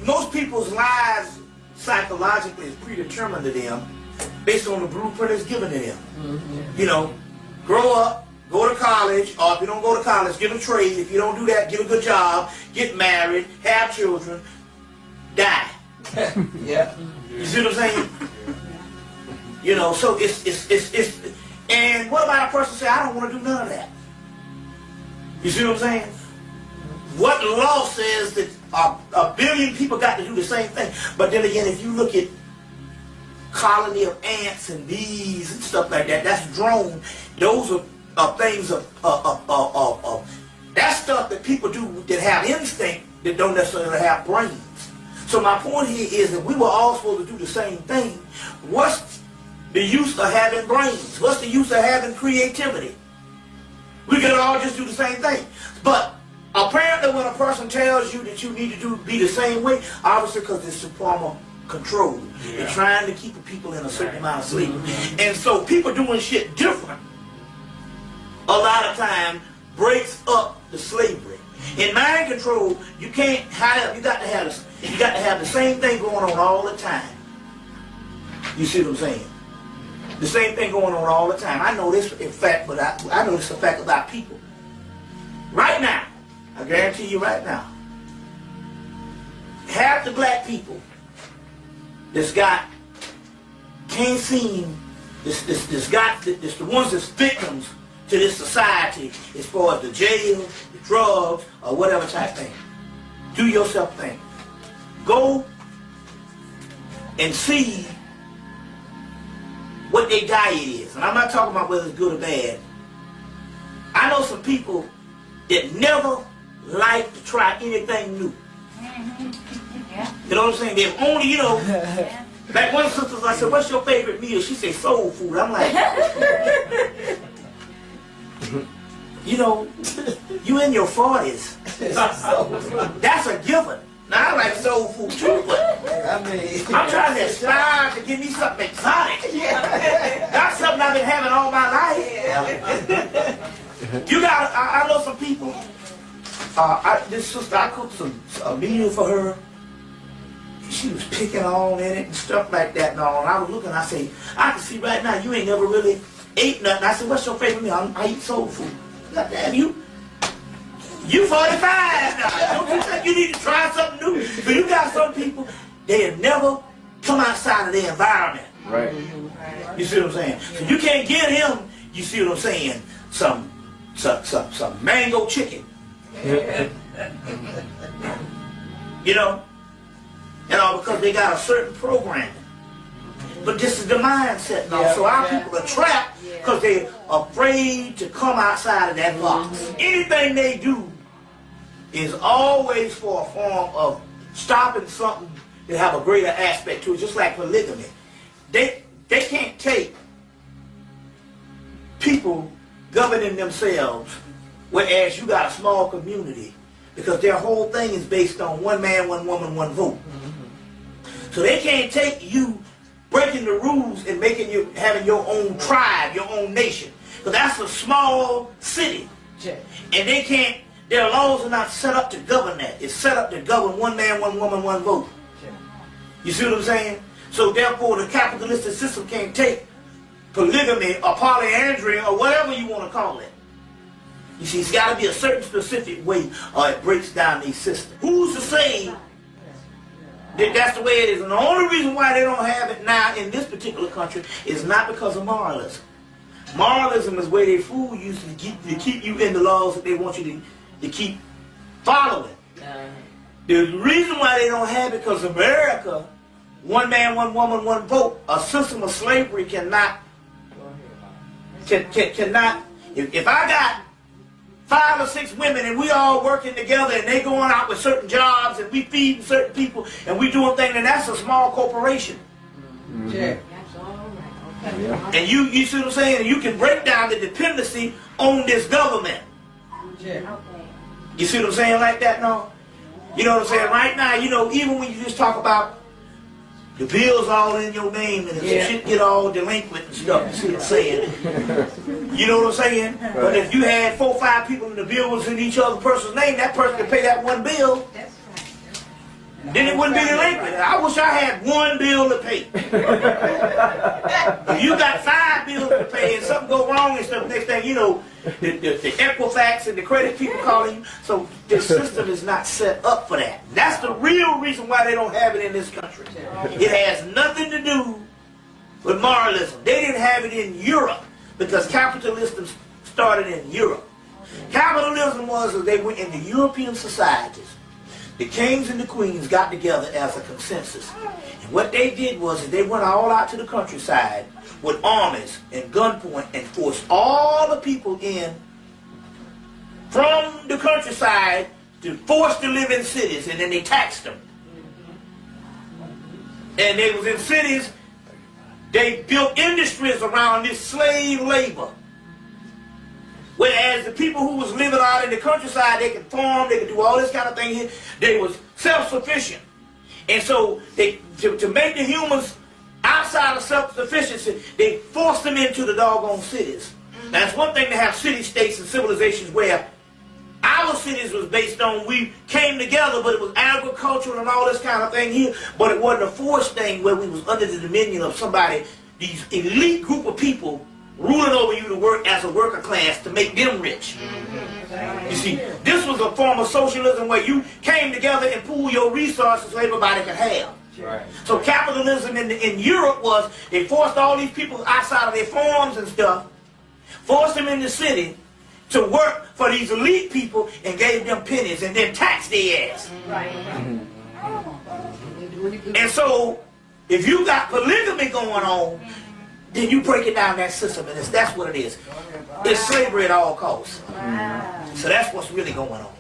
most people's lives psychologically is predetermined to them based on the blueprint that's given to them. You know, grow up, go to college, or if you don't go to college, get a trade. If you don't do that, get a good job, get married, have children, die. Yeah. You see what I'm saying? You know, so it's and what about a person say, I don't want to do none of that? You see what I'm saying? What law says that a billion people got to do the same thing? But then again, if you look at colony of ants and bees and stuff like that, that's drone. Those are things that's stuff that people do that have instinct that don't necessarily have brains. So my point here is that we were all supposed to do the same thing. What's the use of having brains? What's the use of having creativity? We could all just do the same thing. But apparently when a person tells you that you need to be the same way, obviously because it's a form of control. Yeah. They're trying to keep people in a certain amount of sleep. And so people doing shit different a lot of time breaks up the slavery. In mind control, you can't have, you got to have the same thing going on all the time. You see what I'm saying? The same thing going on all the time. I know this in fact, but I know this a fact about people. Right now, I guarantee you right now, half the black people that's got can't seem this the ones that's victims to this society as far as the jail, the drugs, or whatever type thing. Do yourself a thing. Go and see what their diet is. And I'm not talking about whether it's good or bad. I know some people that never like to try anything new. Yeah. You know what I'm saying? They've only, you know, like one of the sisters, I said, what's your favorite meal? She said, soul food. I'm like, you know, you in your 40s. That's a given. Now I like soul food too, but I'm trying to aspire to give me something exotic. That's something I've been having all my life. You got, I know some people, this sister, I cooked a meal for her. She was picking all in it and stuff like that and all. And I was looking, I say, I can see right now you ain't never really ate nothing. I said, what's your favorite meal? I eat soul food. God damn, you 45 now. Don't you think you need to try something new? But you got some people, they have never come outside of their environment. Right. You see what I'm saying? So you can't get him, you see what I'm saying, some mango chicken. You know? And all because they got a certain programming. But this is the mindset now. So our people are trapped because they're afraid to come outside of that box. Anything they do is always for a form of stopping something that have a greater aspect to it, just like polygamy. They can't take people governing themselves, whereas you got a small community, because their whole thing is based on one man, one woman, one vote. So they can't take you breaking the rules and making you having your own tribe, your own nation. Because that's a small city. And they can't, their laws are not set up to govern that. It's set up to govern one man, one woman, one vote. You see what I'm saying? So therefore the capitalistic system can't take polygamy or polyandry or whatever you want to call it. You see, it's got to be a certain specific way or it breaks down these systems. Who's to say that that's the way it is? And the only reason why they don't have it now in this particular country is not because of moralism. Moralism is where they fool you to keep you in the laws that they want you to keep following. The reason why they don't have it because America, one man, one woman, one vote, a system of slavery cannot, if I got 5 or 6 women and we all working together and they going out with certain jobs and we feeding certain people and we doing things, and that's a small corporation. That's all right. Okay. And you see what I'm saying? You can break down the dependency on this government. You see what I'm saying like that now? You know what I'm saying? Right now, you know, even when you just talk about the bills all in your name and the shit get all delinquent and stuff, you see what I'm saying? You know what I'm saying? But if you had 4 or 5 people and the bill was in each other person's name, that person could pay that one bill. That's right. then it wouldn't be delinquent. I wish I had one bill to pay. If you got 5 bills to pay and something go wrong and stuff, next thing you know, the Equifax and the credit people calling you. So the system is not set up for that. That's the real reason why they don't have it in this country. It has nothing to do with moralism. They didn't have it in Europe because capitalism started in Europe. Capitalism was that they went into European societies. The kings and the queens got together as a consensus. And what they did was they went all out to the countryside with armies and gunpoint and forced all the people in from the countryside to force to live in cities, and then they taxed them. And they was in cities, they built industries around this slave labor. Whereas the people who was living out in the countryside, they could farm, they could do all this kind of thing here. They was self-sufficient. And so they, to make the humans outside of self-sufficiency, they forced them into the doggone cities. Now it's one thing to have city-states and civilizations where our cities was based on we came together, but it was agricultural and all this kind of thing here. But it wasn't a forced thing where we was under the dominion of somebody, these elite group of people ruling over you to work as a worker class to make them rich. You see, this was a form of socialism where you came together and pooled your resources so everybody could have. Right. So capitalism in Europe was, they forced all these people outside of their farms and stuff, forced them in the city to work for these elite people and gave them pennies and then taxed their ass. Right. And so, if you got polygamy going on, then you break it down that system, and that's what it is. It's slavery at all costs. So that's what's really going on.